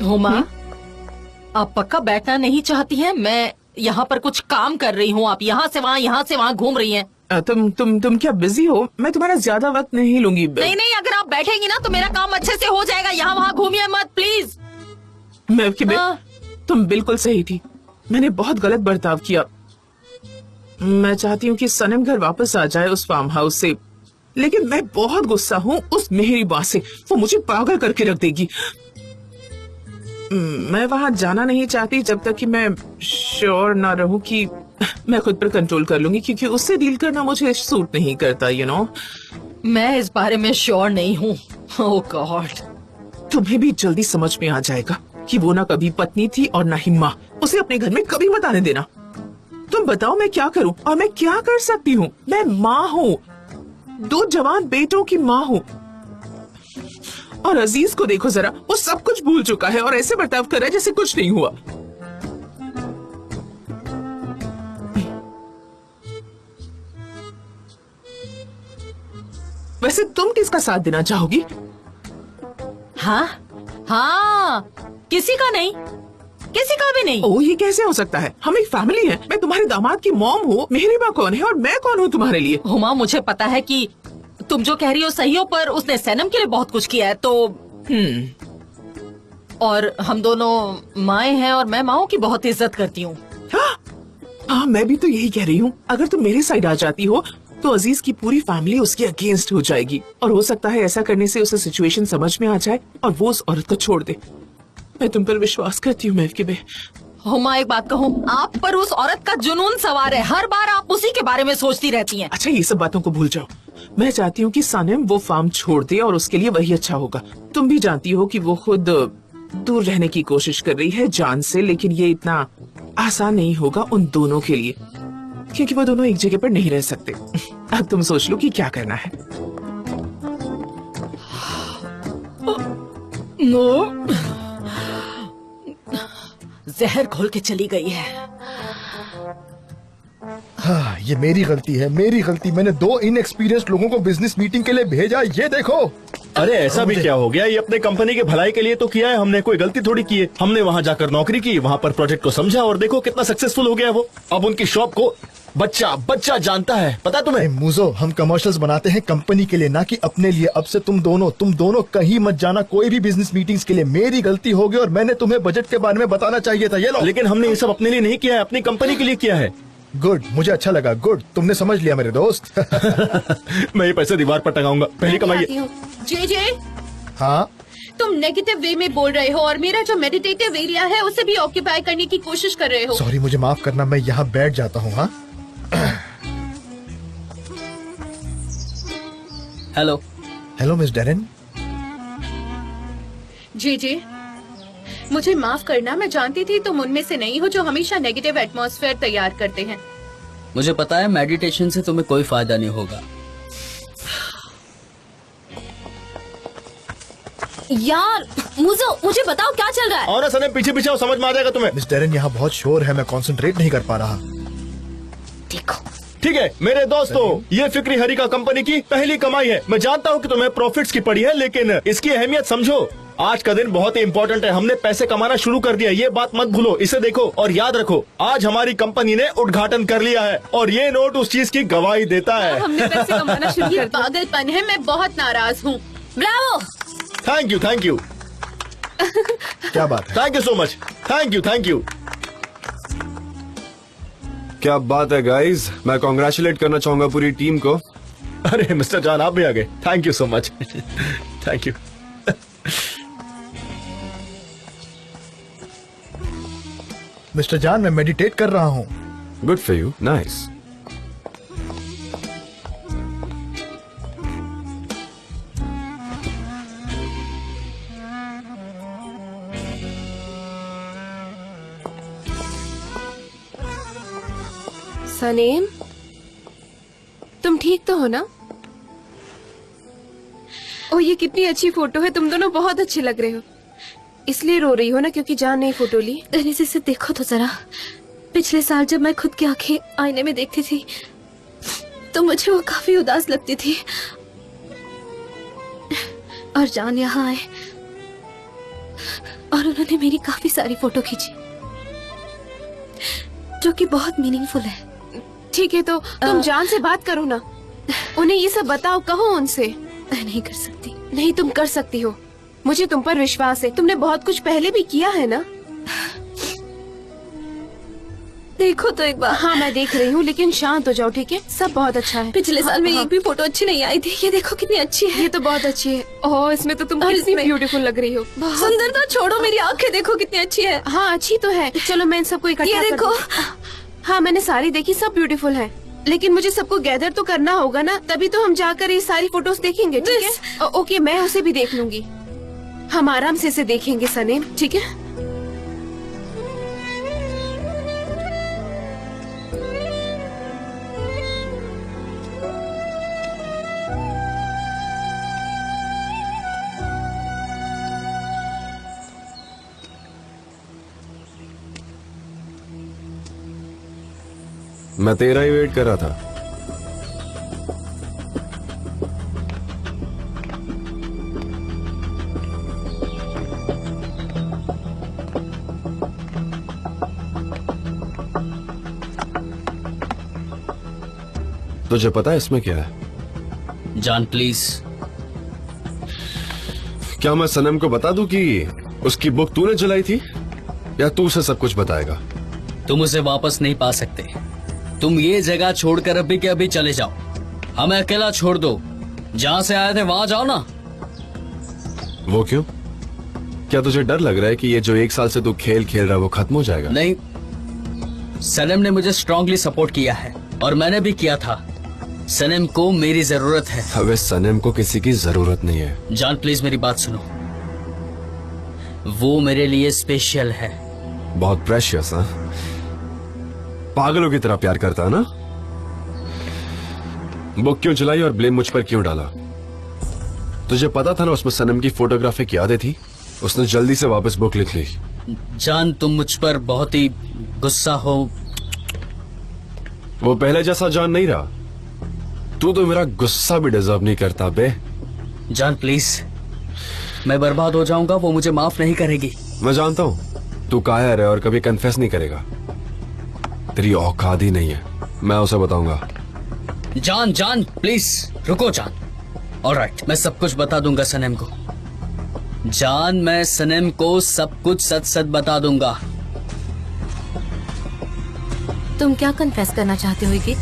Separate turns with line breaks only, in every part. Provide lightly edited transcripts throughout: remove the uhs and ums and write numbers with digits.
हुमा, आप पक्का बैठना नहीं चाहती हैं? मैं यहाँ पर कुछ काम कर रही हूँ, आप यहाँ से वहाँ घूम रही हैं।
तुम क्या बिजी हो? मैं तुम्हारा ज्यादा वक्त नहीं लूंगी।
नहीं, अगर आप बैठेंगी ना तो मेरा काम अच्छे से हो जाएगा। यहाँ वहाँ घूमिए मत प्लीज।
तुम बिल्कुल सही थी, मैंने बहुत गलत बर्ताव किया। मैं चाहती हूँ कि सनम घर वापस आ जाए उस फार्म हाउस से, लेकिन मैं बहुत गुस्सा हूँ उस मेहरी माँ से। वो मुझे पागल करके रख देगी। मैं वहाँ जाना नहीं चाहती जब तक कि मैं श्योर ना रहूं कि मैं खुद पर कंट्रोल कर लूंगी, क्योंकि उससे डील करना मुझे सूट नहीं करता, यू नो।
मैं इस बारे में श्योर नहीं हूँ। ओह गॉड।
तुम्हें भी जल्दी समझ में आ जाएगा कि वो ना कभी पत्नी थी और ना ही माँ। उसे अपने घर में कभी मत आने देना। तुम बताओ मैं क्या करूँ और मैं क्या कर सकती हूँ? मैं माँ हूँ, 2 जवान बेटों की माँ हूँ। और अजीज को देखो जरा, वो सब कुछ भूल चुका है और ऐसे बर्ताव कर रहा है जैसे कुछ नहीं हुआ। वैसे तुम किसका साथ देना चाहोगी?
हाँ, किसी का नहीं, किसी का भी नहीं।
ओह, ये कैसे हो सकता है? हम एक फैमिली हैं। मैं तुम्हारे दामाद की मॉम हूँ, मेहरी माँ कौन है और मैं कौन हूँ तुम्हारे लिए?
हुमा, मुझे पता है कि तुम जो कह रही हो सही हो, पर उसने सनम के लिए बहुत कुछ किया है, तो और हम दोनों माएं हैं और मैं माओं की बहुत इज्जत करती हूँ।
हाँ, मैं भी तो यही कह रही हूँ। अगर तुम मेरी साइड आ जाती हो तो अजीज की पूरी फैमिली उसके अगेंस्ट हो जाएगी, और हो सकता है ऐसा करने से उसे सिचुएशन समझ में आ जाए और वो उस औरत को छोड़ दे। मैं तुम पर विश्वास करती हूँ महफिबे।
हुमा, एक बात कहूँ, आप पर उस औरत का जुनून सवार है। हर बार आप उसी के बारे में सोचती रहती हैं।
अच्छा, ये सब बातों को भूल जाओ। मैं चाहती हूँ कि सनम वो फार्म छोड़ दे और उसके लिए वही अच्छा होगा। तुम भी जानती हो कि वो खुद दूर रहने की कोशिश कर रही है जान से, लेकिन ये इतना आसान नहीं होगा उन दोनों के लिए, क्योंकि वो दोनों एक जगह पर नहीं रह सकते। अब तुम सोच लो कि क्या करना है।
जहर घोल के चली गई है।
हाँ, ये मेरी गलती है, मेरी गलती। मैंने 2 इनएक्सपीरियंस्ड लोगों को बिजनेस मीटिंग के लिए भेजा। ये देखो।
अरे ऐसा भी क्या हो गया? ये अपने कंपनी के भलाई के लिए तो किया है हमने, कोई गलती थोड़ी की है। हमने वहाँ जाकर नौकरी की, वहाँ पर प्रोजेक्ट को समझा और देखो कितना सक्सेसफुल हो गया वो। अब उनकी शॉप को बच्चा जानता है, पता तुम्हें?
मुझो, हम कमर्शियल्स बनाते हैं कंपनी के लिए, ना कि अपने लिए। अब से तुम दोनों कहीं मत जाना कोई भी बिजनेस मीटिंग्स के लिए। मेरी गलती हो गई और मैंने तुम्हें बजट के बारे में बताना चाहिए था। ये लो।
लेकिन हमने ये सब अपने लिए नहीं किया है, अपनी कंपनी के लिए किया है।
गुड, मुझे अच्छा लगा। गुड, तुमने समझ लिया मेरे दोस्त।
मैं ये पैसे दीवार पर टंगाऊंगा, पहले कमाइए।
जे
हाँ,
तुम नेगेटिव वे में बोल रहे हो और मेरा जो मेडिटेटिव एरिया है उसे भी ऑक्यूपाई करने की कोशिश कर रहे हो।
सॉरी, मुझे माफ करना, मैं यहाँ बैठ जाता हूँ। हाँ, हेलो मिस डेरेन।
जे मुझे माफ करना, मैं जानती थी तुम उनमें से नहीं हो जो हमेशा नेगेटिव एटमॉस्फेयर तैयार करते हैं।
मुझे पता है मेडिटेशन से तुम्हें कोई फायदा नहीं होगा।
यार मुझे बताओ क्या चल रहा है।
और सनम पीछे आओ, समझ में आ जाएगा तुम्हें।
मिस डेरेन, यहाँ बहुत शोर है, मैं कंसंट्रेट नहीं कर पा रहा।
देखो,
ठीक है मेरे दोस्तों, ये फिक्री हरी का कंपनी की पहली कमाई है। मैं जानता हूँ कि तुम्हें प्रॉफिट्स की पड़ी है, लेकिन इसकी अहमियत समझो। आज का दिन बहुत ही इम्पोर्टेंट है। हमने पैसे कमाना शुरू कर दिया, ये बात मत भूलो। इसे देखो और याद रखो, आज हमारी कंपनी ने उद्घाटन कर लिया है और ये नोट उस चीज की गवाही देता है।
हमने पैसे कमाना शुरू कर दिया। पागलपन है, मैं बहुत नाराज हूँ।
ब्रावो।
Thank you.
क्या बात है?
Thank you so much. Thank you.
क्या बात है गाइस, मैं कॉन्ग्रेचुलेट करना चाहूंगा पूरी टीम को।
अरे मिस्टर जान, आप भी आ गए। Thank you so much. Thank you.
Mister John, मैं मेडिटेट कर रहा हूँ।
Good for you, nice.
सनेम, तुम ठीक तो हो ना? ओह, ये कितनी अच्छी फोटो है, तुम दोनों बहुत अच्छे लग रहे हो। इसलिए रो रही हो ना क्योंकि जान ने फोटो ली?
अरे से देखो तो जरा, पिछले साल जब मैं खुद की आंखें आईने में देखती थी तो मुझे वो काफी उदास लगती थी, और जान यहाँ आए और उन्होंने मेरी काफी सारी फोटो खींची जो कि बहुत मीनिंगफुल है।
ठीक है, तो तुम जान से बात करो ना, उन्हें ये सब बताओ, कहो उनसे।
मैं नहीं कर सकती।
नहीं, तुम कर सकती हो, मुझे तुम पर विश्वास है, तुमने बहुत कुछ पहले भी किया है ना।
देखो तो एक बार।
हाँ, मैं देख रही हूँ, लेकिन शांत हो जाओ, ठीक है? सब बहुत अच्छा है।
पिछले साल मेरी एक भी फोटो अच्छी नहीं आई थी, ये देखो कितनी अच्छी है।
ये तो बहुत अच्छी है। ओह, इसमें तो तुम
और
कितनी
इसमें-
ब्यूटीफुल लग रही हो।
सुंदर तो छोड़ो, मेरी आंखें देखो कितनी अच्छी है।
हाँ, अच्छी तो है। चलो मैं इन सबको इकट्ठा
ये
कर
देखो।
दूं। हाँ, मैंने सारी देखी, सब ब्यूटीफुल है, लेकिन मुझे सबको गैदर तो करना होगा ना, तभी तो हम जाकर ये सारी फोटोज देखेंगे, ठीक है? ओके, मैं उसे भी देख लूंगी। हम आराम से इसे देखेंगे सनेम, ठीक है?
मैं तेरा ही वेट कर रहा था। तुझे पता है इसमें क्या है?
जान प्लीज।
क्या मैं सनम को बता दूं कि उसकी बुक तूने जलाई थी, या तू उसे सब कुछ बताएगा?
तुम उसे वापस नहीं पा सकते। तुम ये जगह छोड़कर अभी के अभी चले जाओ। हमें अकेला छोड़ दो। जहाँ से आए थे वहाँ जाओ ना।
वो क्यों? क्या तुझे डर लग रहा है कि ये जो 1 साल से तू खेल खेल रहा है वो खत्म हो जाएगा?
नहीं, सनम ने मुझे स्ट्रांगली सपोर्ट किया है और मैंने भी किया था। सनम को मेरी जरूरत है।
अबे सनम को किसी की जरूरत नहीं है।
जान प्लीज मेरी बात सुनो। वो मेरे लिए स्पेशल है।
बहुत प्रेशियस, हाँ? पागलों की तरह प्यार करता है ना? बुक क्यों जलाई और ब्लेम मुझ पर क्यों डाला? तुझे पता था ना उसमें सनम की फोटोग्राफिक यादें थी। उसने जल्दी से वापस बुक लिख ली।
जान तुम मुझ पर बहुत ही गुस्सा हो।
वो पहले जैसा जान नहीं रहा। तू तो मेरा गुस्सा भी डिजर्व नहीं करता बे।
जान प्लीज, मैं बर्बाद हो जाऊंगा, वो मुझे माफ नहीं करेगी।
मैं जानता हूँ तू कायर है और कभी कन्फेस नहीं करेगा। तेरी औकात ही नहीं है। मैं उसे बताऊंगा।
जान जान प्लीज रुको जान। ऑलराइट, मैं सब कुछ बता दूंगा सनम को। जान, मैं सनम को सब कुछ सच सच बता दूंगा।
तुम क्या कन्फेस करना चाहते हो गीत?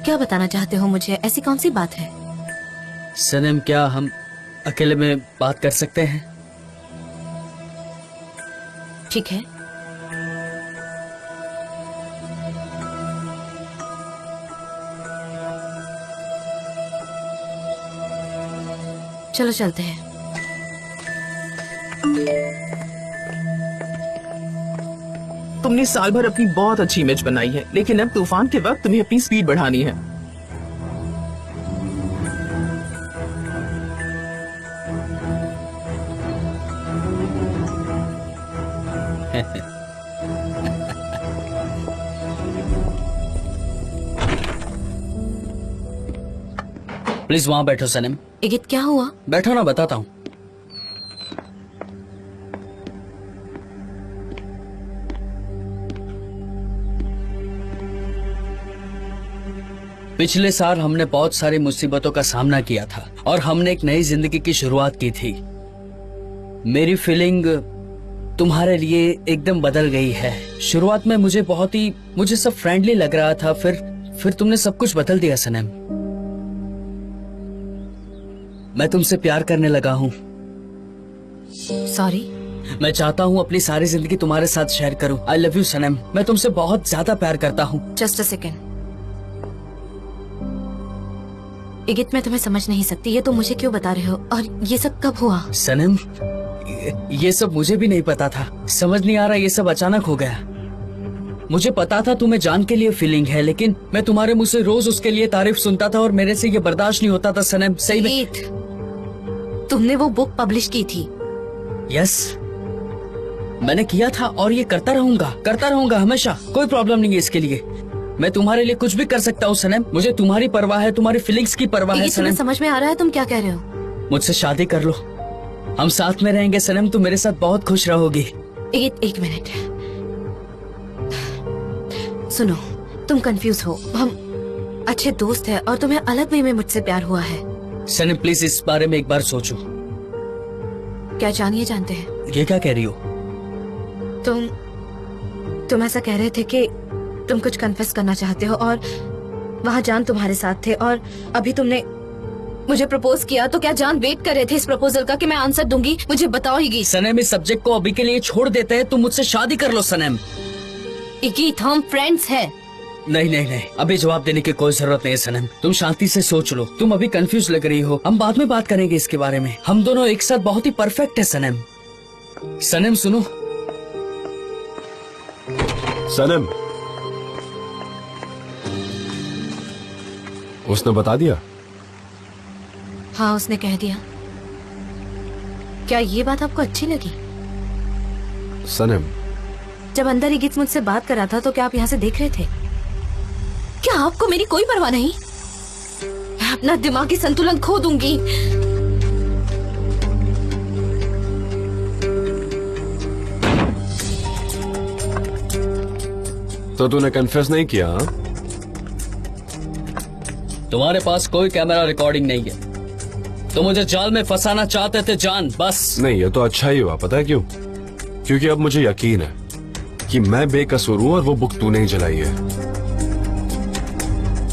क्या बताना चाहते हो मुझे? ऐसी कौन सी बात है?
सनम, क्या हम अकेले में बात कर सकते हैं?
ठीक है। चलो चलते हैं।
तुमने साल भर अपनी बहुत अच्छी इमेज बनाई है, लेकिन अब तूफान के वक्त तुम्हें अपनी स्पीड बढ़ानी है।
प्लीज वहां बैठो सनम।
इगित, क्या हुआ?
बैठो ना, बताता हूँ। पिछले साल हमने बहुत सारी मुसीबतों का सामना किया था और हमने एक नई जिंदगी की शुरुआत की थी। मेरी फीलिंग तुम्हारे लिए एकदम बदल गई है। शुरुआत में मुझे सब फ्रेंडली लग रहा था, फिर तुमने सब कुछ बदल दिया सनम। मैं तुमसे प्यार करने लगा हूँ।
सॉरी।
मैं चाहता हूँ अपनी सारी जिंदगी तुम्हारे साथ शेयर करूँ। आई लव यू सनम। मैं तुमसे बहुत ज्यादा प्यार करता हूँ।
Just a second. इगित, मैं तुम्हें समझ नहीं सकती। ये तुम मुझे क्यों बता रहे हो? और ये सब कब हुआ?
सनम, ये सब मुझे भी नहीं पता था। समझ नहीं आ रहा, ये सब अचानक हो गया। मुझे पता था तुम्हें जान के लिए फीलिंग है, लेकिन मैं तुम्हारे मुंह से रोज उसके लिए तारीफ सुनता था और मेरे से ये बर्दाश्त नहीं होता था सनम। सही में
वेट, तुमने वो बुक पब्लिश की थी?
यस, मैंने किया था और ये करता रहूंगा हमेशा। कोई प्रॉब्लम नहीं है इसके लिए। मैं तुम्हारे लिए कुछ भी कर सकता हूँ सनम। मुझे तुम्हारी परवाह है, तुम्हारी फीलिंग्स की परवाह है
ये तुम्हें
सनम।
समझ में आ रहा है तुम क्या कह रहे हो?
मुझसे शादी कर लो, हम साथ में रहेंगे सनम। तुम मेरे साथ बहुत खुश रहोगी।
एक मिनट सुनो, तुम कंफ्यूज हो। हम अच्छे दोस्त हैं और तुम्हें अलग वे में मुझसे प्यार हुआ है।
सनम प्लीज इस बारे में एक बार सोचो।
क्या जानिए जानते हैं?
ये क्या कह रही हो?
तुम ऐसा कह रहे थे कि तुम कुछ कन्फेस करना चाहते हो और वहाँ जान तुम्हारे साथ थे और अभी तुमने मुझे प्रपोज किया, तो क्या जान वेट कर रहे थे इस प्रपोजल का कि मैं आंसर दूंगी? मुझे बताओ ही गीत।
सनम इस सब्जेक्ट को अभी के लिए छोड़ देते हैं, तुम मुझसे शादी कर लो सनम।
गीत, हम फ्रेंड्स हैं।
नहीं, अभी जवाब देने की कोई जरूरत नहीं है सनम। तुम शांति से सोच लो। तुम अभी कंफ्यूज लग रही हो, हम बाद में बात करेंगे इसके बारे में। हम दोनों एक साथ बहुत ही परफेक्ट है सनम। सनम सुनो।
सनम, उसने बता दिया?
हाँ, उसने कह दिया। क्या ये बात आपको अच्छी लगी?
सनम,
जब अंदर ही गीत मुझसे बात कर रहा था तो क्या आप यहाँ से देख रहे थे? क्या आपको मेरी कोई परवाह नहीं? मैं अपना दिमागी संतुलन खो दूंगी।
तो तूने कन्फेस नहीं किया? हाँ?
तुम्हारे पास कोई कैमरा रिकॉर्डिंग नहीं है। तो मुझे जाल में फंसाना चाहते थे जान, बस।
नहीं, ये तो अच्छा ही हुआ। पता है क्यों? क्योंकि अब मुझे यकीन है कि मैं बेकसूर हूँ और वो बुक तूने ही जलाई है।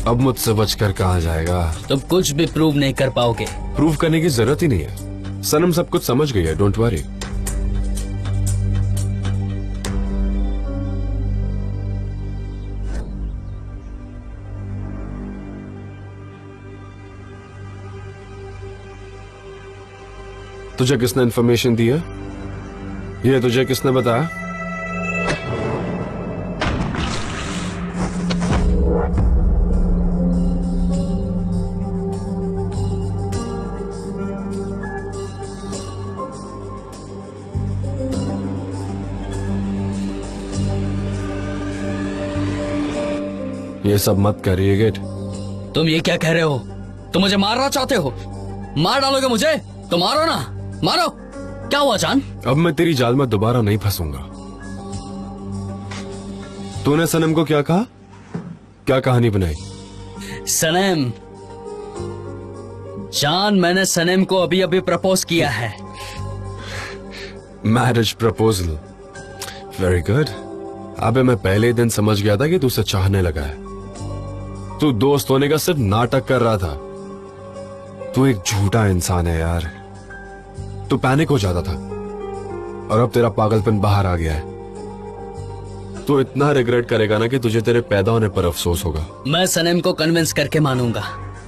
अब मुझसे बचकर कहाँ जाएगा?
तुम कुछ भी प्रूव नहीं कर पाओगे।
प्रूव करने की जरूरत ही नहीं है। सनम सब कुछ समझ गई है, डोंट वरी। तुझे किसने इन्फॉर्मेशन दी है? ये तुझे किसने बताया? ये सब मत करिए गेट।
तुम ये क्या कह रहे हो? तुम मुझे मारना चाहते हो? मार डालोगे मुझे? तो मारो ना, मारो। क्या हुआ जान?
अब मैं तेरी जाल में दोबारा नहीं फंसूंगा। तूने सनम को क्या कहा? क्या कहानी बनाई?
सनम, जान, मैंने सनम को अभी अभी प्रपोज किया है।
Marriage proposal, very good. अबे मैं पहले ही दिन समझ गया था कि तू उसे चाहने लगा है। तू दोस्त होने का सिर्फ नाटक कर रहा था। तू एक झूठा इंसान है यार। तू पैनिक हो जाता था और अब तेरा पागलपन बाहर आ गया है। तू इतना रिग्रेट करेगा ना कि तुझे तेरे पैदा होने पर अफसोस होगा।
मैं सनम को कन्विंस करके मानूंगा।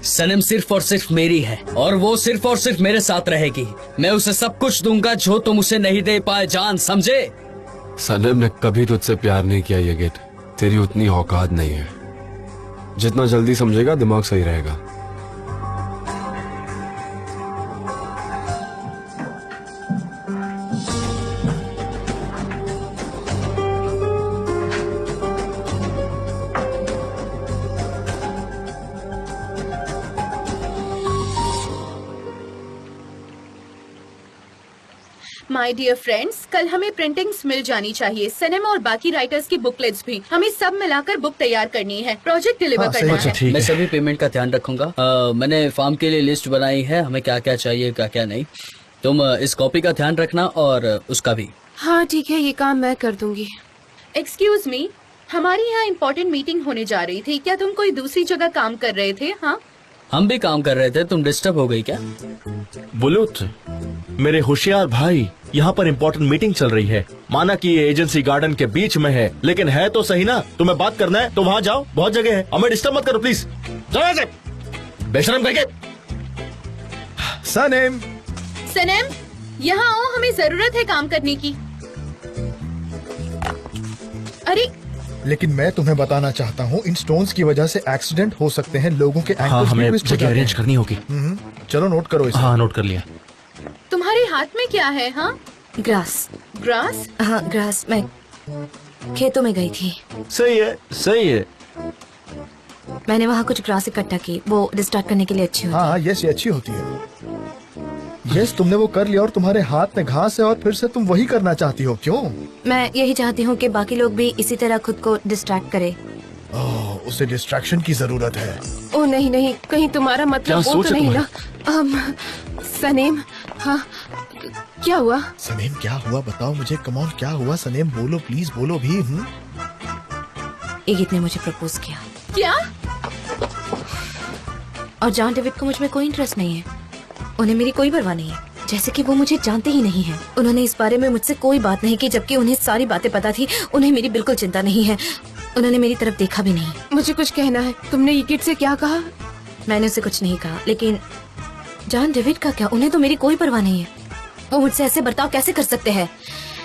सनम सिर्फ और सिर्फ मेरी है और वो सिर्फ और सिर्फ मेरे साथ रहेगी। मैं उसे सब कुछ दूंगा जो तुम उसे नहीं दे पाए जान, समझे?
सनम ने कभी तुझसे प्यार नहीं किया ये गेट। तेरी उतनी औकात नहीं है। जितना जल्दी समझेगा दिमाग सही रहेगा।
माय डियर फ्रेंड्स, कल हमें प्रिंटिंग्स मिल जानी चाहिए, सनम और बाकी राइटर्स की बुकलेट्स भी। हमें सब मिलाकर बुक तैयार करनी है, प्रोजेक्ट डिलीवर करना है।
मैं सभी पेमेंट का ध्यान रखूंगा। मैंने फॉर्म के लिए लिस्ट बनाई है, हमें क्या क्या चाहिए क्या क्या नहीं। तुम इस कॉपी का ध्यान रखना और उसका भी।
हाँ ठीक है, ये काम मैं कर दूंगी।
एक्सक्यूज मी, हमारी यहाँ इम्पोर्टेंट मीटिंग होने जा रही थी, क्या तुम कोई दूसरी जगह काम कर रहे थे? हाँ,
हम भी काम कर रहे थे। तुम डिस्टर्ब हो गई क्या?
बुलूत, मेरे होशियार भाई, यहाँ पर इम्पोर्टेंट मीटिंग चल रही है। माना कि ये एजेंसी गार्डन के बीच में है, लेकिन है तो सही ना। तुम्हें बात करना है तो वहाँ जाओ, बहुत जगह है। हमें डिस्टर्ब मत करो प्लीज। जाओ यहाँ से, बेशरम करके।
सनम,
सनम, यहाँ आओ, हमें जरूरत है काम करने की। अरे
लेकिन मैं तुम्हें बताना चाहता हूँ, इन स्टोन्स की वजह से एक्सीडेंट हो सकते हैं, लोगों के
हाँ,
एंकल्स
हमें
भी twist हो
जगह
जाते
अरेंज
हैं।
करनी होगी।
चलो नोट करो इसे।
हाँ, नोट कर लिया।
तुम्हारे हाथ में क्या है? हाँ,
ग्रास।
ग्रास।
हाँ ग्रास। मैं खेतों में गई थी,
सही है, सही है।
मैंने वहाँ कुछ ग्रास इकट्ठा की, वो डिस्ट्रैक्ट करने के लिए अच्छी होती
हाँ यस, ये अच्छी होती है। यस, तुमने वो कर लिया और तुम्हारे हाथ में घास है और फिर से तुम वही करना चाहती हो, क्यों?
मैं यही चाहती हूँ कि बाकी लोग भी इसी तरह खुद को डिस्ट्रैक्ट करे।
ओह, उसे डिस्ट्रैक्शन की जरूरत है।
ओ नहीं नहीं, कहीं तुम्हारा
क्या
मतलब वो
सोच
तो
है
नहीं ना? सनेम, हाँ क्या हुआ?
सनेम क्या हुआ, बताओ मुझे। कमॉन, क्या हुआ सनेम? बोलो प्लीज, बोलो भी।
ईगित ने मुझे प्रपोज किया
क्या?
और जॉन डेविड को मुझ में कोई इंटरेस्ट नहीं है, उन्हें मेरी कोई परवाह नहीं है, जैसे कि वो मुझे जानते ही नहीं है। उन्होंने इस बारे में मुझसे कोई बात नहीं की, जबकि उन्हें सारी बातें पता थी। उन्हें मेरी बिल्कुल चिंता नहीं है, उन्होंने मेरी तरफ देखा भी नहीं।
मुझे कुछ कहना है। तुमने ईगित से क्या कहा?
मैंने उसे कुछ नहीं कहा, लेकिन जॉन डेविड का क्या? उन्हें तो मेरी कोई परवाह नहीं है। वो मुझसे ऐसे बर्ताव कैसे कर सकते हैं?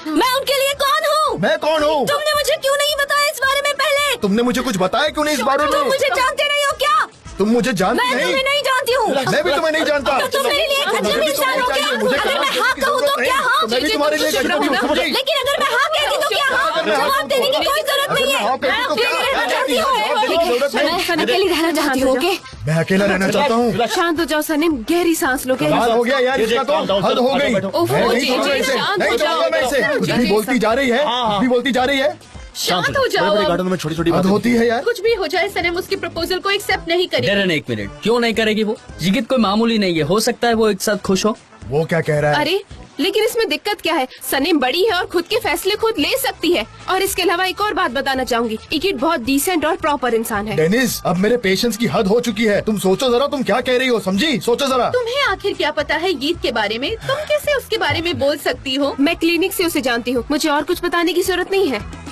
मैं उनके लिए कौन हूँ?
मैं कौन हूँ?
तुमने मुझे क्यों नहीं बताया इस बारे में पहले?
तुमने मुझे कुछ बताया क्यों नहीं इस बारे
तुम
में?
मुझे जानते नहीं हो क्या?
तुम मुझे जानती
मैं तुम्हें नहीं जानती हूँ।
मैं भी तुम्हें नहीं जानता।
तो तुम मेरे लिए एक अजनबी इंसान हो क्या? अगर मैं हाँ कहूँ तो क्या हाँ?
मैं भी तुम्हारे लिए एक अजनबी हूँ, समझ गई?
लेकिन अगर मैं हाँ कहती तो क्या हाँ? जवाब देने की कोई जरूरत नहीं है। मैं अकेले रहना चाहती हूँ। ठीक है, मैं अकेली रहना चाहती हूँ। ओके,
मैं अकेला रहना चाहता हूँ।
शांत हो जाओ सनेम, गहरी सांस लो, गहरी
कमाल हो
सांस।
गया यार, इसका तो हद हो गई।
ओह,
मैं नहीं
जी,
छोड़ूंगा
जी,
इसे,
शांत
नहीं
हो
छोड़ूंगा
जाओ।
मैं इसे। कुछ भी बोलती जा रही है, कुछ भी बोलती जा रही है।
शांत हो जाओ।
बड़े
अब।
गार्डन में छोटी छोटी
हद होती है यार।
कुछ भी हो जाए, सनम उसकी प्रपोजल को एक्सेप्ट नहीं करेगी।
डेरन एक मिनट, क्यों नहीं करेगी वो? ईगित कोई मामूली नहीं है, हो सकता है वो एक साथ खुश हो।
वो क्या कह रहा है?
अरे लेकिन इसमें दिक्कत क्या है? सनेम बड़ी है और खुद के फैसले खुद ले सकती है। और इसके अलावा एक और बात बताना चाहूंगी, ईगित बहुत डिसेंट और प्रॉपर इंसान है।
डेनिस, अब मेरे पेशेंस की हद हो चुकी है। तुम सोचो जरा, तुम क्या कह रही हो, समझी? सोचो जरा।
तुम्हें आखिर क्या पता है ईद के बारे में? तुम कैसे उसके बारे में बोल सकती हो?
मैं क्लिनिक से उसे जानती हूँ, मुझे और कुछ बताने की जरूरत नहीं है।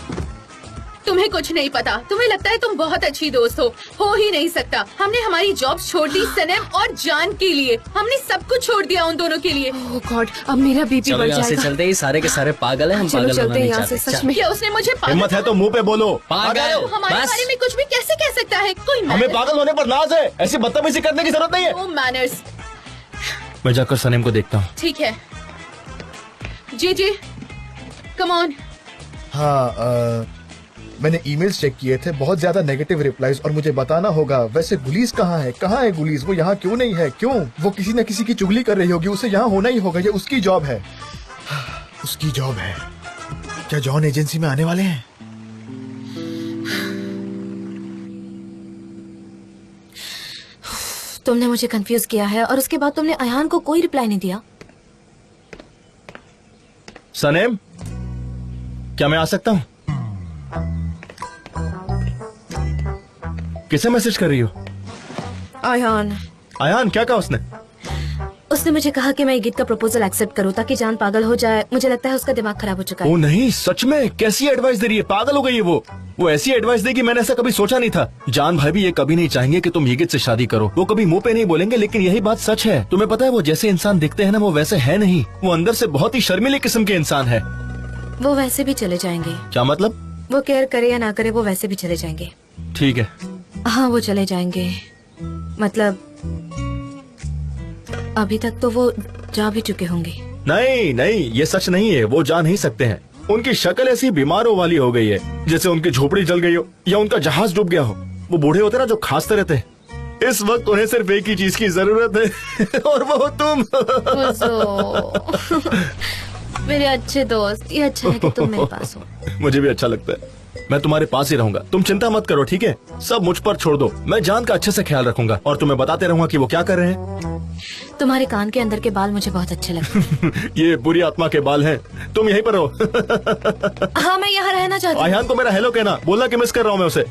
तुम्हें कुछ नहीं पता। तुम्हें लगता है तुम बहुत अच्छी दोस्त हो ही नहीं सकता। हमने हमारी जॉब छोड़ दी सनम और जान के लिए। हमने सब कुछ छोड़ दिया उन दोनों के लिए।
ओह गॉड, अब मेरा बीपी
चलो
बढ़
यहाँ से
जाएगा।
चलते ही, सारे के सारे पागल हैं, हम
चलो
पागल
चलते
होना
हैं
नहीं
यहाँ से,
चाहते।
सच में।
क्या उसने मुझे पागल
हिम्मत है तो मुंह पे बोलो।
पागल
वो हमारे
बस।
बारे में कुछ भी कैसे कह सकता है? कोई
हमें
मैनर्स।
पागल होने पर नाज है, ऐसी बदतमीजी करने की जरूरत नहीं है।
वो मैनर्स।
मैं जाकर सनेम को देखता हूँ।
ठीक है जी जी, कम ऑन।
हाँ, मैंने ईमेल्स चेक किए थे, बहुत ज्यादा नेगेटिव रिप्लाईज, और मुझे बताना होगा। वैसे गुलीज कहाँ है? कहाँ है गुलीज? वो यहाँ क्यों नहीं है? क्यों? वो किसी न किसी की चुगली कर रही होगी, उसे यहाँ होना ही होगा। ये उसकी जॉब है, उसकी जॉब है। क्या जॉन एजेंसी में आने वाले हैं?
तुमने मुझे कंफ्यूज किया है और उसके बाद तुमने अयान को कोई रिप्लाई नहीं दिया।
सनेम, क्या मैं आ सकता हूँ? किसे मैसेज कर रही हो?
अयान,
आयान, क्या कहा उसने?
उसने मुझे कहा कि मैं ईगित का प्रपोजल एक्सेप्ट करूं ताकि जान पागल हो जाए। मुझे लगता है उसका दिमाग खराब हो चुका
ओ
है।
नहीं, सच में? कैसी एडवाइस दे रही है? पागल हो गई है वो ऐसी एडवाइस देगी, मैंने ऐसा कभी सोचा नहीं था। जान भाई भी ये कभी नहीं चाहेंगे कि तुम ईगित से शादी करो। वो कभी मुंह पे नहीं बोलेंगे, लेकिन यही बात सच है। तुम्हें पता है वो जैसे इंसान दिखते हैं ना, वो वैसे है नहीं। वो अंदर से बहुत ही शर्मीले किस्म के इंसान है।
वो वैसे भी चले जाएंगे।
क्या मतलब?
वो केयर करे या ना करे, वो वैसे भी चले जाएंगे।
ठीक है।
हाँ, वो चले जाएंगे। मतलब अभी तक तो वो जा भी चुके होंगे।
नहीं नहीं, ये सच नहीं है। वो जा नहीं सकते हैं। उनकी शक्ल ऐसी बीमारों वाली हो गई है, जैसे उनकी झोपड़ी जल गई हो या उनका जहाज डूब गया हो। वो बूढ़े होते ना जो खांसते रहते हैं। इस वक्त उन्हें सिर्फ एक ही चीज की जरूरत है और वो तुम।
मेरे अच्छे दोस्त, ये अच्छा है कि तुम मेरे पास हो।
मुझे भी अच्छा लगता है। मैं तुम्हारे पास ही रहूंगा, तुम चिंता मत करो, ठीक है? सब मुझ पर छोड़ दो। मैं जान का अच्छे से ख्याल रखूंगा और तुम्हें बताते रहूंगा कि वो क्या कर रहे हैं।
तुम्हारे कान के अंदर के बाल मुझे बहुत अच्छे लगते हैं।
ये बुरी आत्मा के बाल हैं। तुम यहीं पर रहो।
हाँ, मैं यहाँ रहना चाहती हूँ।
आयान को मेरा हेलो कहना, बोलना कि मिस कर रहा हूँ मैं उसे।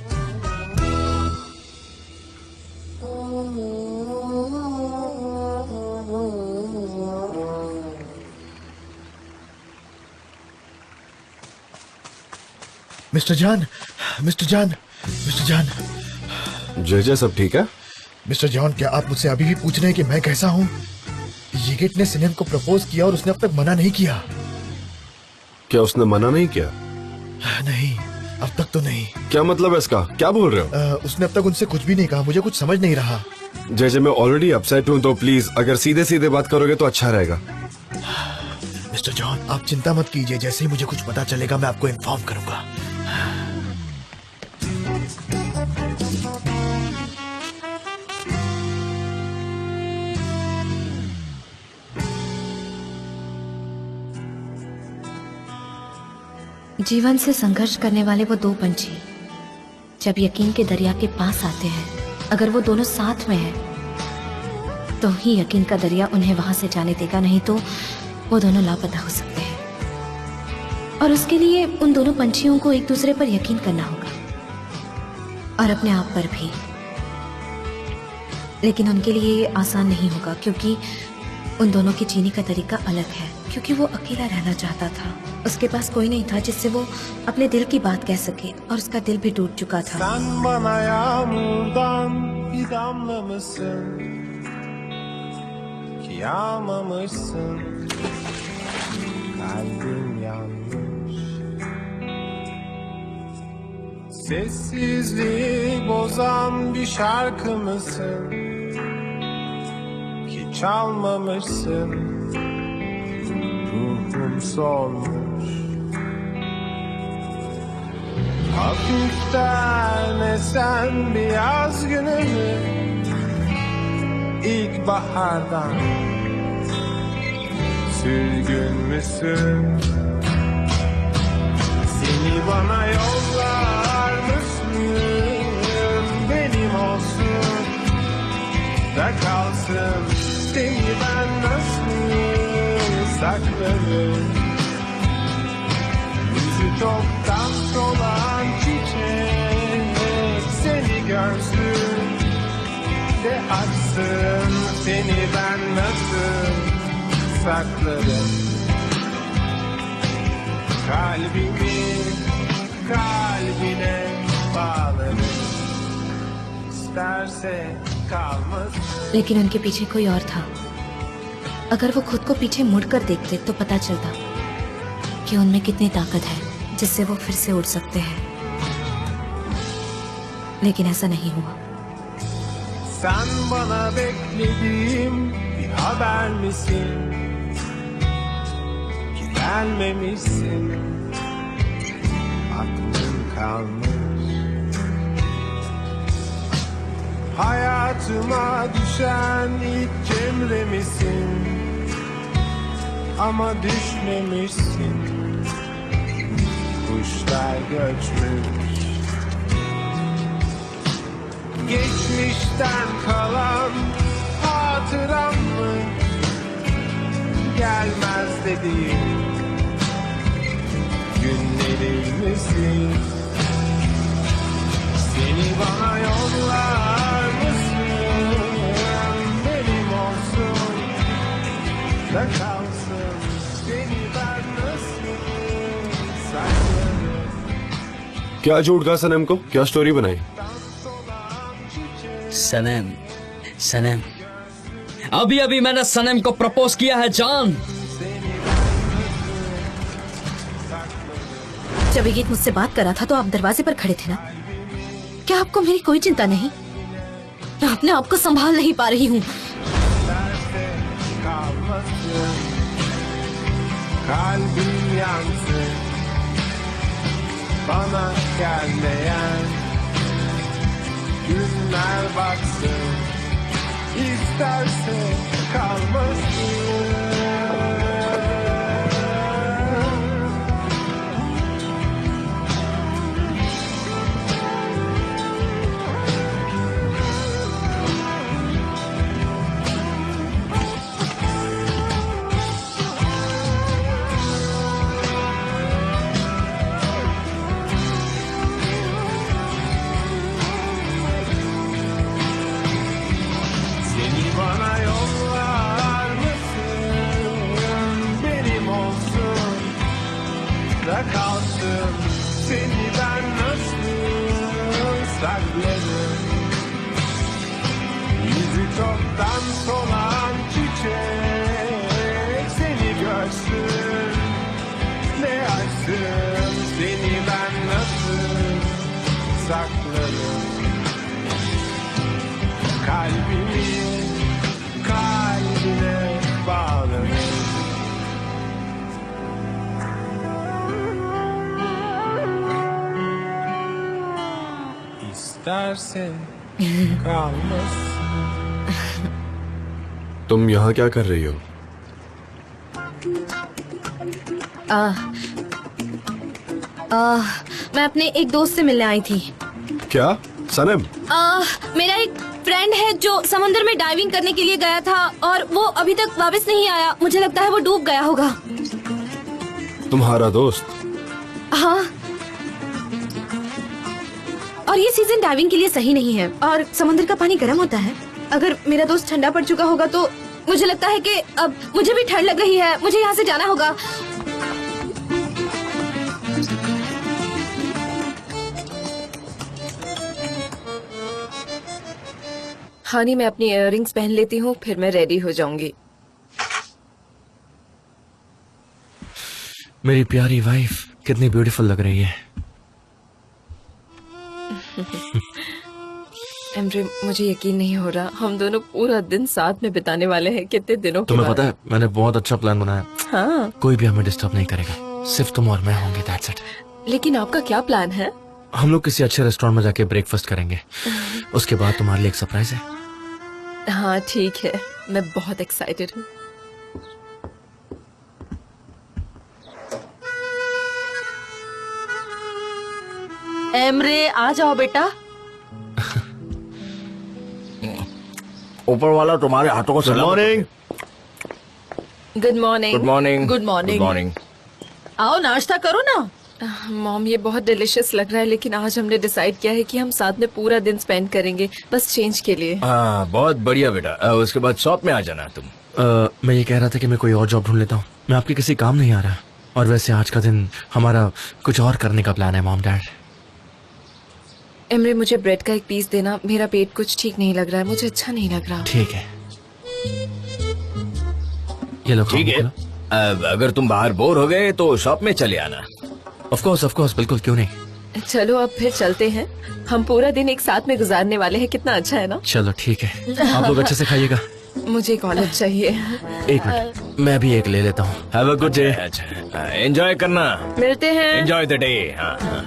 मिस्टर जान, मिस्टर जान, मिस्टर जान,
जय जय, सब ठीक है?
मिस्टर जॉन, क्या आप मुझसे अभी भी पूछ रहे हैं कि मैं कैसा हूँ? यिगिट ने सनेम को प्रपोज किया और उसने अब तक मना नहीं किया।
क्या उसने मना नहीं किया?
नहीं, अब तक तो नहीं।
क्या मतलब है इसका? क्या बोल रहे हो?
उसने अब तक उनसे कुछ भी नहीं कहा। मुझे कुछ समझ नहीं रहा।
जैसे मैं ऑलरेडी अपसेट हूँ, तो प्लीज अगर सीधे सीधे बात करोगे तो अच्छा रहेगा।
मिस्टर जॉन, आप चिंता मत कीजिए, जैसे ही मुझे कुछ पता चलेगा मैं आपको इन्फॉर्म करूंगा।
जीवन से संघर्ष करने वाले वो दो पंछी जब यकीन के दरिया के पास आते हैं, अगर वो दोनों साथ में हैं, तो ही यकीन का दरिया उन्हें वहां से जाने देगा, नहीं तो वो दोनों लापता हो सकते हैं। और उसके लिए उन दोनों पंछियों को एक दूसरे पर यकीन करना होगा और अपने आप पर भी। लेकिन उनके लिए ये आसान नहीं होगा, क्योंकि उन दोनों के जीने का तरीका अलग है। क्योंकि वो अकेला रहना चाहता था, उसके पास कोई नहीं था जिससे वो अपने दिल की बात कह सके, और उसका दिल भी टूट चुका था।
Sen bana yağmurdan bir damla mısın? Ki yağmamışsın. Kalbim yanmış. Sessizliği bozan bir şarkı mısın? Ki çalmamışsın. Ruhum solmuş. Hafiften esen bir yaz günü mü? İlkbahardan sürgün müsün? Seni bana yollar mısın? Benim olsun da kalsın. Seni ben nasıl saklarım? Yüzü çoktan solan çiçek seni görsün de açsın. Seni ben nasıl saklarım? Kalbimi kalbine bağlarım. İsterse kalmasın.
लेकिन उनके पीछे कोई और था। अगर वो खुद को पीछे मुड़कर देखते तो पता चलता कि उनमें कितनी ताकत है जिससे वो फिर से उड़ सकते हैं। लेकिन ऐसा नहीं हुआ।
Sen bana beklediğim bir haber misin? Ki gelmemişsin. Aklın kalmış. Hayatıma düşen ilk cemre misin? Ama düşmemişsin. Kuşlar göçmüş. Geçmişten kalan hatıram mı? Gelmez dediğim günlerin misin? Seni bana yollar mısın? Benim olsun da kalsın. Seni ben nasıl saklarım?
क्या झूठ कहा सनम को? क्या story बनाई?
सनम, सनम, अभी अभी मैंने सनम को प्रपोज किया है जान।
जब ये गीत मुझसे बात कर रहा था तो आप दरवाजे पर खड़े थे ना? क्या आपको मेरी कोई चिंता नहीं? मैं अपने आप को संभाल नहीं पा रही हूँ।
Kalbim yansın, bana gelmeyen günler baksın, isterse kalmasın. Seni bana yollar mısın? Benim olsun da kalsın. Seni ben nasıl saklarım? Yüzü çoktan solan çiçek dersin kalmış.
तुम यहाँ क्या कर रही हो?
मैं अपने एक दोस्त से मिलने आई थी।
क्या सनम?
मेरा एक फ्रेंड है जो समुद्र में डाइविंग करने के लिए गया था और वो अभी तक वापस नहीं आया। मुझे लगता है वो डूब गया होगा।
तुम्हारा दोस्त?
हाँ, और ये सीजन डाइविंग के लिए सही नहीं है और समुद्र का पानी गर्म होता है। अगर मेरा दोस्त ठंडा पड़ चुका होगा तो मुझे लगता है कि अब मुझे भी ठंड लग रही है। मुझे यहाँ से जाना होगा। हानी, मैं अपनी इयररिंग्स पहन लेती हूँ, फिर मैं रेडी हो जाऊंगी।
मेरी प्यारी वाइफ कितनी ब्यूटीफुल लग रही है।
एमरे, मुझे यकीन नहीं हो रहा हम दोनों पूरा दिन साथ में बिताने वाले हैं। कितने दिनों के
तुम्हें
बाद।
पता है मैंने बहुत अच्छा प्लान बनाया।
हाँ,
कोई भी हमें डिस्टर्ब नहीं करेगा, सिर्फ तुम और मैं होंगे, दैट्स इट।
लेकिन आपका क्या प्लान है?
हम लोग किसी अच्छे रेस्टोरेंट में जाके ब्रेकफास्ट करेंगे। उसके बाद तुम्हारे लिए एक सरप्राइज है।
हाँ ठीक है, मैं बहुत एक्साइटेड हूँ।
एमरे, आ जाओ बेटा।
ऊपर वाला तुम्हारे हाथों को
good morning.
Good morning.
Good morning.
Good morning.
Good morning.
आओ नाश्ता करो ना।
मॉम, ये बहुत डिलिशियस लग रहा है, लेकिन आज हमने डिसाइड किया है कि हम साथ में पूरा दिन स्पेंड करेंगे, बस चेंज के लिए।
हाँ, बहुत बढ़िया बेटा। उसके बाद शॉप में आ जाना तुम।
मैं ये कह रहा था कि मैं कोई और जॉब ढूंढ लेता हूँ। मैं आपके किसी काम नहीं आ रहा। और वैसे आज का दिन हमारा कुछ और करने का प्लान है मॉम डैड।
एमरे, मुझे ब्रेड का एक पीस देना। मेरा पेट कुछ ठीक नहीं लग रहा है, मुझे अच्छा नहीं लग रहा।
ठीक है, ये लो।
ठीक है, अगर तुम बाहर बोर हो गए तो शॉप में चले आना।
ऑफ कोर्स, बिल्कुल, क्यों नहीं।
चलो अब फिर चलते हैं। हम पूरा दिन एक साथ में गुजारने वाले हैं, कितना अच्छा है ना।
चलो ठीक है, आप लोग अच्छे से खाइएगा।
मुझे कॉलेज चाहिए।
एक मिनट, मैं भी एक ले लेता हूँ।
Have a good day. अच्छा, एंजॉय करना।
मिलते हैं।
Enjoy the day. हाँ, हाँ।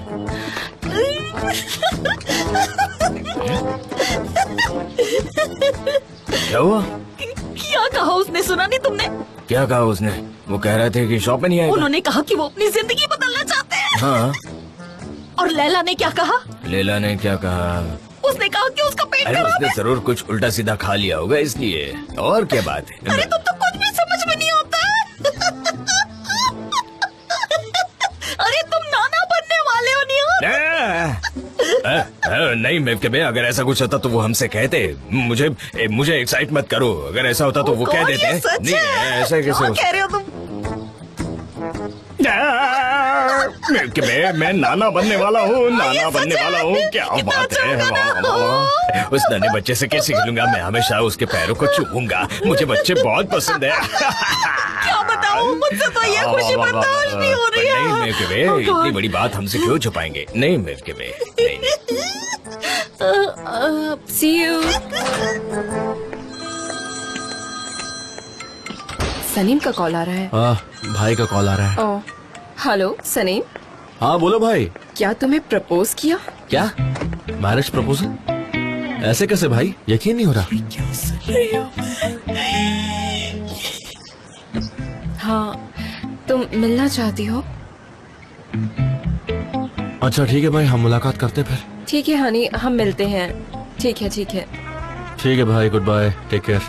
क्या हुआ?
क्या कहा उसने, सुना नहीं तुमने?
क्या कहा उसने? वो कह रहे थे कि शॉप में नहीं आएगा।
उन्होंने कहा कि वो अपनी जिंदगी बदलना चाहते हैं।
हाँ।
और लैला ने क्या कहा?
लैला ने क्या कहा?
उसने कहा कि उसका पेट
अरे
खराब
उसने
है।
जरूर कुछ उल्टा सीधा खा लिया होगा इसलिए। और क्या बात है?
अरे तुम तो कुछ भी समझ में नहीं आता है। अरे तुम नाना बनने वाले हो
नहीं मैं अगर ऐसा कुछ होता तो वो हमसे कहते। मुझे एक्साइट मत करो। अगर ऐसा होता तो वो कह देते हैं। नहीं, ऐसा कैसे हो?
कह रहे हो तुम?
मैं नाना बनने वाला हूँ। नाना बनने वाला हूँ। क्या बात है? वाह, उस नन्हे बच्चे से कैसे खेलूंगा? मैं हमेशा उसके पैरों को चूमूंगा। मुझे बच्चे बहुत पसंद है।
क्या बताऊँ, मुझसे तो ये खुशी बर्दाश्त नहीं हो रही है।
नहीं मिल्की वे, इतनी बड़ी बात हमसे क्यों छुपाएंगे? नहीं मिल्की वे, नहीं।
See you. सनीम का कॉल आ रहा है।
भाई का कॉल आ रहा है।
ओह, हेलो सनीम।
हाँ बोलो भाई।
क्या तुम्हें प्रपोज किया?
क्या मैरिज प्रपोजल? ऐसे कैसे भाई, यकीन नहीं हो रहा।
हाँ, तुम मिलना चाहती हो?
अच्छा ठीक है भाई, हम मुलाकात करते फिर।
ठीक है हनी, हम मिलते हैं। ठीक है ठीक है।
ठीक है भाई, good bye, take care.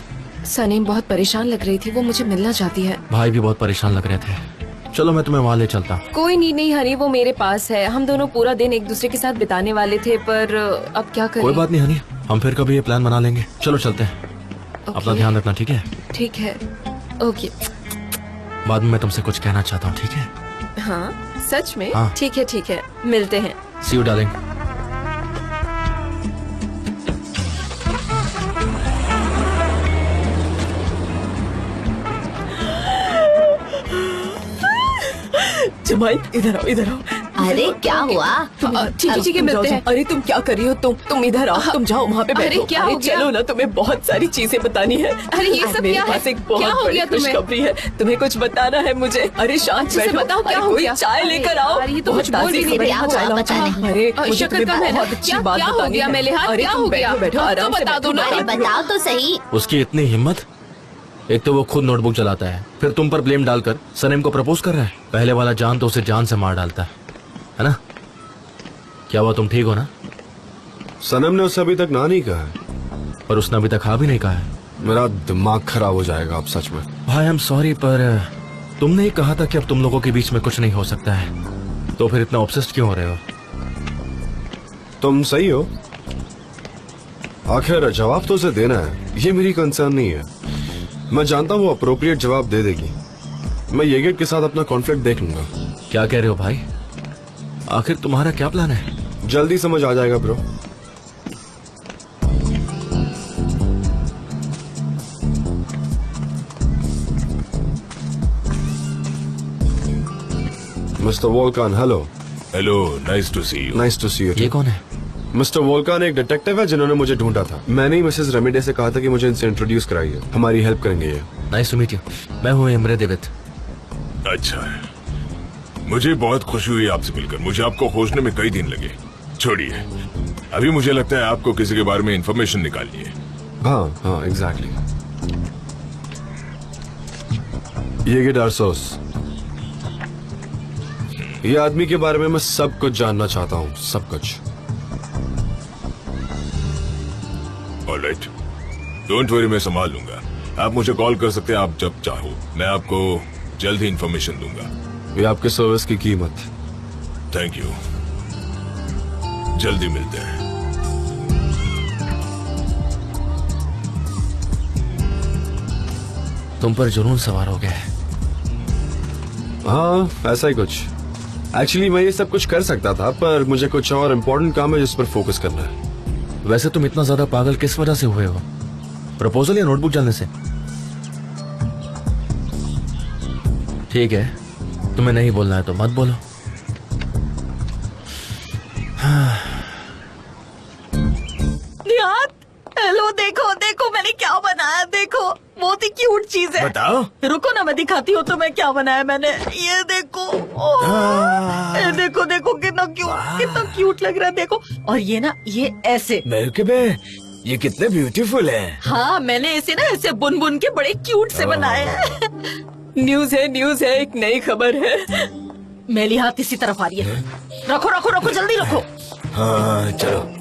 Saneem बहुत परेशान लग रही थी, वो मुझे मिलना चाहती है।
भाई भी बहुत परेशान लग रहे थे। चलो मैं तुम्हें वहाँ ले चलता हूँ।
कोई नीड नहीं हनी, वो मेरे पास है। हम दोनों पूरा दिन एक दूसरे के साथ बिताने वाले थे, पर अब क्या करें?
कोई बात नहीं हनी, हम फिर कभी ये प्लान बना लेंगे। चलो चलते हैं। अपना ध्यान रखना, ठीक है?
ठीक है, ओके।
बाद में मैं तुमसे कुछ कहना चाहता हूँ, ठीक है?
हाँ सच में?
हाँ।
ठीक है, मिलते हैं।
सी यू डार्लिंग।
जमाई इधर आओ, इधर आओ।
अरे क्या हुआ?
ठीक है मिलते हैं।
अरे तुम क्या कर रही हो? तुम इधर आओ, तुम जाओ वहाँ पे
अरे,
बैठो।
क्या हो गया?
चलो ना, तुम्हें बहुत सारी चीजें बतानी है।
अरे, ये सब
मेरे
क्या है?
पास एक
क्या
बहुत
हो
बड़ी
गया तुम्हें?
खुशखबरी है, तुम्हें कुछ बताना है मुझे। अरे शांत
अच्छे से
बैठो।
बताओ, क्या
अरे,
हो
कोई
गया?
चाय
अरे
लेकर आओ।
यार, ये तो
बहुत
कुछ बोल
ताज़ी
ही नहीं
खबर
रहा।
है, चाय लाओ।
पता नहीं।
अरे मुझे
शक्कर
तुम्हें
कब है ना?
बहुत अच्छी
क्या-
बात
क्या हो
बतानी
गया?
है।
मेलिहात,
अरे
क्या
तुम
हो गया?
बैठो बैठो,
अब तो
आराम से
बता दो
बैठो,
ना।
अरे
बताती हूँ।
बताओ तो सही।
उसकी इतनी हिम्मत, एक तो वो खुद नोटबुक चलाता है, फिर तुम पर ब्लेम डालकर सनम को प्रपोज कर रहा है। पहले वाला जान तो उसे जान से मार डालता है ना? क्या हुआ, तुम ठीक हो ना?
सनम ने उससे अभी तक ना नहीं कहा है,
पर उसने अभी तक हाँ भी नहीं कहा है।
मेरा दिमाग खराब हो जाएगा अब सच में।
भाई आई एम सॉरी, पर तुमने ही कहा था कि अब तुम लोगों के बीच में कुछ नहीं हो सकता है, तो फिर इतना ऑब्सेस्ड क्यों हो रहे हो?
तुम सही हो, आखिर जवाब तो उसे देना है, ये मेरी कंसर्न नहीं है। मैं जानता हूँ वो अप्रोप्रिएट जवाब दे देगी। मैं येगेट के साथ अपना कॉन्फ्लिक्ट देख लूंगा।
क्या कह रहे हो भाई? आखिर तुम्हारा क्या प्लान है?
जल्दी समझ आ जाएगा bro. Mister Volkan, hello.
Hello, nice to see you.
Nice to see you.
ये कौन है?
मिस्टर वोल्कान एक डिटेक्टिव है जिन्होंने मुझे ढूंढा था। मैंने ही मिसेस रेमिडे से कहा था कि मुझे इनसे इंट्रोड्यूस कराइए, हमारी हेल्प करेंगे ये।
Nice to meet you. मैं हूँ इमरे देवित।
अच्छा है, मुझे बहुत खुशी हुई आपसे मिलकर। मुझे आपको खोजने में कई दिन लगे। छोड़िए, अभी मुझे लगता है आपको किसी के बारे में इंफॉर्मेशन निकालनी है।
हाँ हाँ एग्जैक्टली। ये डार्सोस, ये आदमी के बारे में मैं सब कुछ जानना चाहता हूँ, सब कुछ।
ऑलराइट, डोंट वरी, मैं संभाल लूंगा। आप मुझे कॉल कर सकते हैं आप जब चाहो, मैं आपको जल्द ही इंफॉर्मेशन दूंगा।
ये आपके सर्विस की कीमत।
थैंक यू, जल्दी मिलते हैं।
तुम पर जुनून सवार हो गया है।
हाँ ऐसा ही कुछ। एक्चुअली मैं ये सब कुछ कर सकता था, पर मुझे कुछ और इम्पोर्टेंट काम है जिस पर फोकस करना है।
वैसे तुम इतना ज्यादा पागल किस वजह से हुए हो? प्रपोजल या नोटबुक डालने से? ठीक है, तुम्हें नहीं बोलना है तो मत बोलो।
निहात, हेलो, देखो देखो मैंने क्या बनाया, देखो बहुत ही क्यूट चीज है।
बताओ।
रुको ना, मैं दिखाती हूँ तुम्हें क्या बनाया मैंने। ये देखो, ये देखो देखो कितना क्यूट लग रहा है, देखो। और ये ना, ये ऐसे।
ये कितने ब्यूटीफुल है।
हाँ, मैंने इसे ना ऐसे बुन बुन के बड़े क्यूट से बनाए हैं। न्यूज है, एक नई खबर है। मेली हाथ इसी तरफ आ रही है। रखो रखो रखो, जल्दी रखो।
हाँ चलो।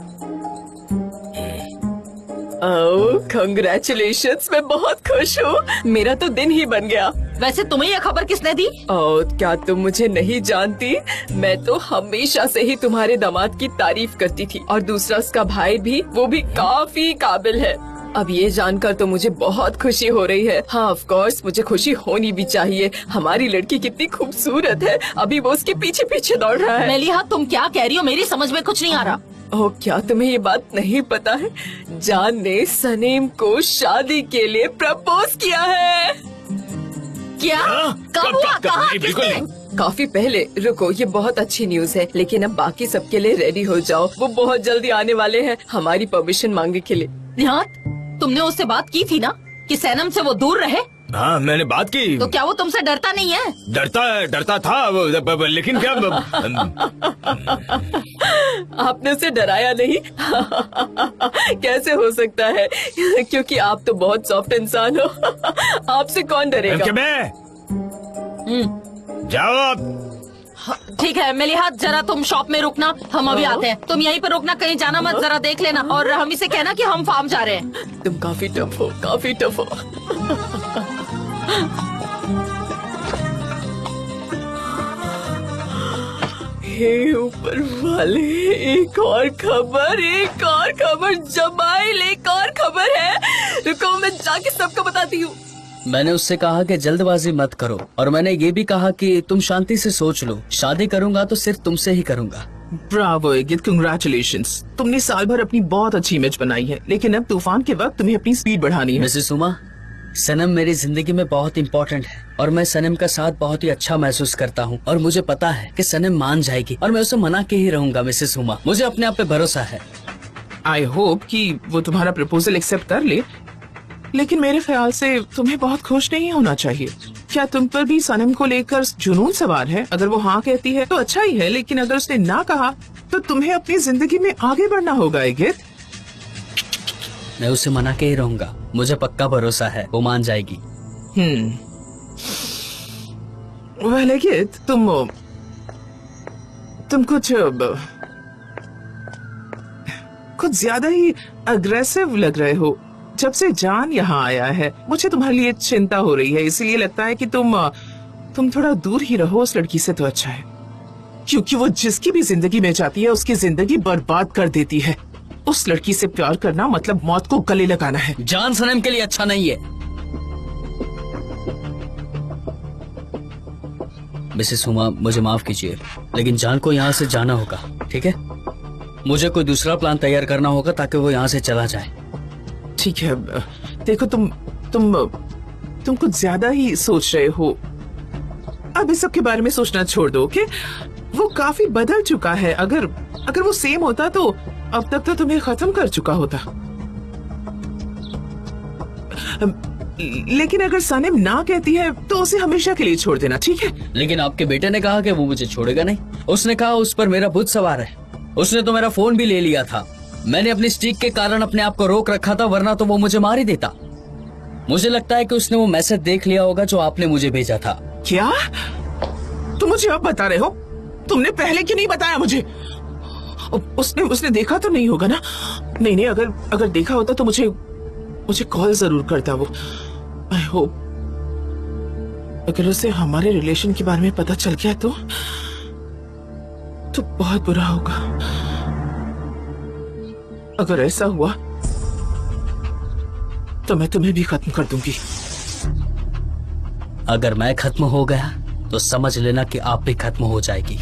ओह कंग्रेचुलेशंस, मैं बहुत खुश हूँ। मेरा तो दिन ही बन गया।
वैसे तुम्हें यह खबर किसने दी?
ओह, क्या तुम मुझे नहीं जानती? मैं तो हमेशा से ही तुम्हारे दामाद की तारीफ करती थी, और दूसरा उसका भाई भी, वो भी काफी काबिल है। अब ये जानकर तो मुझे बहुत खुशी हो रही है। हाँ ऑफ कोर्स, मुझे खुशी होनी भी चाहिए। हमारी लड़की कितनी खूबसूरत है, अभी वो उसके पीछे पीछे दौड़ रहा है।
मेली हाथ, तुम क्या कह रही हो? मेरी समझ में कुछ नहीं आ रहा।
ओह, क्या तुम्हें ये बात नहीं पता है? जान ने सनीम को शादी के लिए प्रपोज किया है।
क्या? कब हुआ? कहाँ? किसने?
काफी पहले। रुको, ये बहुत अच्छी न्यूज है, लेकिन अब बाकी सबके लिए रेडी हो जाओ। वो बहुत जल्दी आने वाले हैं हमारी परमिशन मांगने के लिए।
निहात, तुमने उससे बात की थी ना कि सैनम से वो दूर रहे?
हाँ मैंने बात की।
तो क्या वो तुमसे डरता नहीं है?
डरता था वो, लेकिन क्या
आपने उसे डराया नहीं? कैसे हो सकता है? क्योंकि आप तो बहुत सॉफ्ट इंसान हो। आपसे कौन डरेगा?
जाओ आप।
ठीक है मेलिहात, जरा तुम शॉप में रुकना, हम अभी आते हैं। तुम यहीं पर रुकना, कहीं जाना मत, जरा देख लेना। और हम इसे कहना कि हम फार्म जा रहे हैं।
तुम काफी टफ हो, काफी टफ हो। हे ऊपर वाले, एक और खबर, जमाइल, एक और खबर है। रुको, मैं जाके सबको बताती हूँ।
मैंने उससे कहा कि जल्दबाजी मत करो, और मैंने ये भी कहा कि तुम शांति से सोच लो। शादी करूंगा तो सिर्फ तुमसे ही करूंगा।
ब्रावो एगित, कंग्रेचुलेशंस। तुमने साल भर अपनी बहुत अच्छी इमेज बनाई है, लेकिन अब तूफान के वक्त तुम्हें अपनी स्पीड बढ़ानी है।
मिसेस उमा, सनम मेरी जिंदगी में बहुत इम्पोर्टेंट है और मैं सनम का साथ बहुत ही अच्छा महसूस करता हूँ और मुझे पता है कि सनम मान जाएगी और मैं उसे मना के ही रहूंगा मिसेस हुमा। मुझे अपने आप पे भरोसा है।
आई होप कि वो तुम्हारा प्रपोजल एक्सेप्ट कर ले, लेकिन मेरे ख्याल से तुम्हें बहुत खुश नहीं होना चाहिए। क्या तुम पर भी सनम को लेकर जुनून सवार है? अगर वो हाँ कहती है तो अच्छा ही है, लेकिन अगर उसने ना कहा तो तुम्हें अपनी जिंदगी में आगे बढ़ना होगा। एगित,
मैं उसे मना के ही रहूंगा। मुझे पक्का भरोसा है वो मान जाएगी।
वेल एगित, तुम कुछ ज्यादा ही अग्रेसिव लग रहे हो। जब से जान यहाँ आया है मुझे तुम्हारे लिए चिंता हो रही है, इसीलिए लगता है कि तुम थोड़ा दूर ही रहो उस लड़की से तो अच्छा है, क्योंकि वो जिसकी भी जिंदगी में जाती है उसकी जिंदगी बर्बाद कर देती है। उस लड़की से प्यार करना मतलब मौत को गले लगाना है।
जान सनम के लिए अच्छा नहीं है। मिसेस हुमा, मुझे माफ कीजिए, लेकिन जान को यहाँ से जाना होगा, ठीक है? मुझे कोई दूसरा प्लान तैयार करना होगा ताकि वो यहाँ से चला जाए।
ठीक है, देखो तुम कुछ ज्यादा ही सोच रहे हो। अब इस सब के बारे में सोचना छोड़ दो, ओके? वो काफी बदल चुका है। अगर वो सेम होता तो अब तक तो तुम्हें खत्म कर चुका होता। लेकिन अगर सनम ना कहती है तो उसे हमेशा के लिए छोड़ देना, ठीक है?
लेकिन आपके बेटे ने कहा कि वो मुझे छोड़ेगा नहीं। उसने कहा उस पर मेरा भूत सवार है। उसने तो मेरा फोन भी ले लिया था। मैंने अपनी स्टिक के कारण अपने आप को रोक रखा था, वरना तो वो मुझे मार ही देता। मुझे लगता है कि उसने वो मैसेज देख लिया होगा जो आपने मुझे भेजा था।
क्या तुम मुझे अब बता रहे हो? तुमने पहले क्यों नहीं बताया मुझे? उसने देखा तो नहीं होगा ना? नहीं, अगर देखा होता तो मुझे कॉल जरूर करता वो। आई होप अगर उसे हमारे रिलेशन के बारे में पता चल गया तो बहुत बुरा होगा। अगर ऐसा हुआ तो मैं तुम्हें भी खत्म कर दूंगी।
अगर मैं खत्म हो गया तो समझ लेना कि आप भी खत्म हो जाएगी।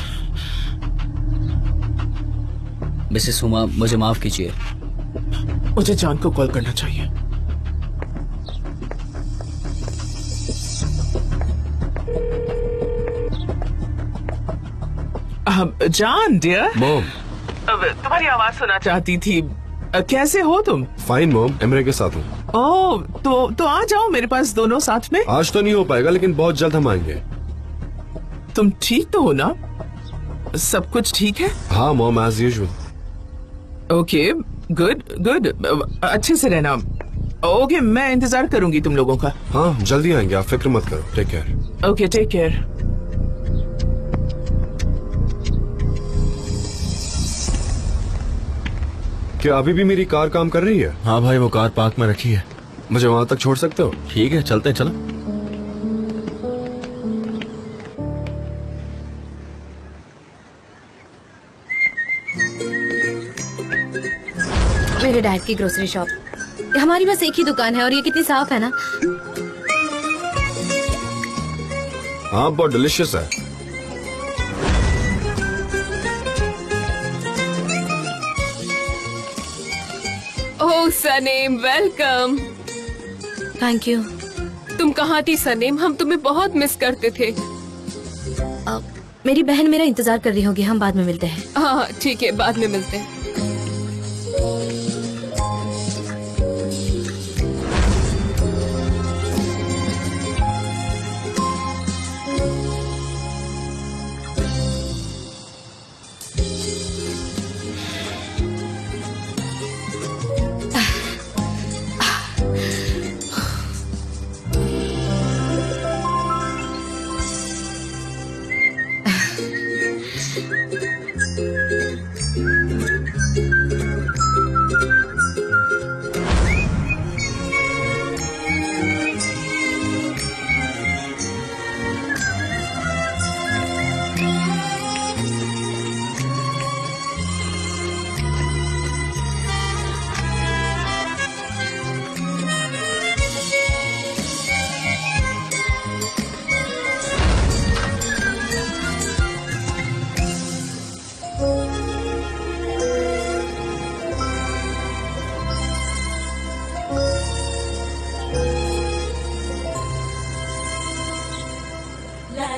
मिसेस हुमा, मुझे माफ कीजिए।
मुझे जान को कॉल करना चाहिए। जान डियर,
मॉम,
तुम्हारी आवाज सुनना चाहती थी। कैसे हो तुम?
फाइन मॉम, एमरे के साथ हूँ।
ओह, तो आ जाओ मेरे पास दोनों साथ में।
आज तो नहीं हो पाएगा, लेकिन बहुत जल्द हम आएंगे।
तुम ठीक तो हो ना? सब कुछ ठीक है?
हाँ mom, as usual.
Okay, good, अच्छे से रहना। ओके, मैं इंतजार करूंगी तुम लोगों का।
हाँ, जल्दी आएंगे, आप फिक्र मत करो। Take care.
Okay, take care.
क्या अभी भी मेरी कार काम कर रही है?
हाँ भाई, वो कार पार्क में रखी है।
मुझे वहां तक छोड़ सकते हो?
ठीक है, चलते हैं, चलो।
मेरे डैड की ग्रोसरी शॉप। हमारी बस एक ही दुकान है और ये कितनी साफ है ना।
हाँ, बहुत डिलीशियस है।
ओह सनेम, वेलकम।
Thank you.
तुम कहाँ थी सनेम? हम तुम्हें बहुत मिस करते थे।
मेरी बहन मेरा इंतजार कर रही होगी, हम बाद में मिलते हैं।
हाँ ठीक है, बाद में मिलते हैं।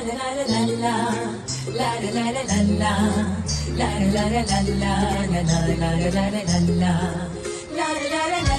la la la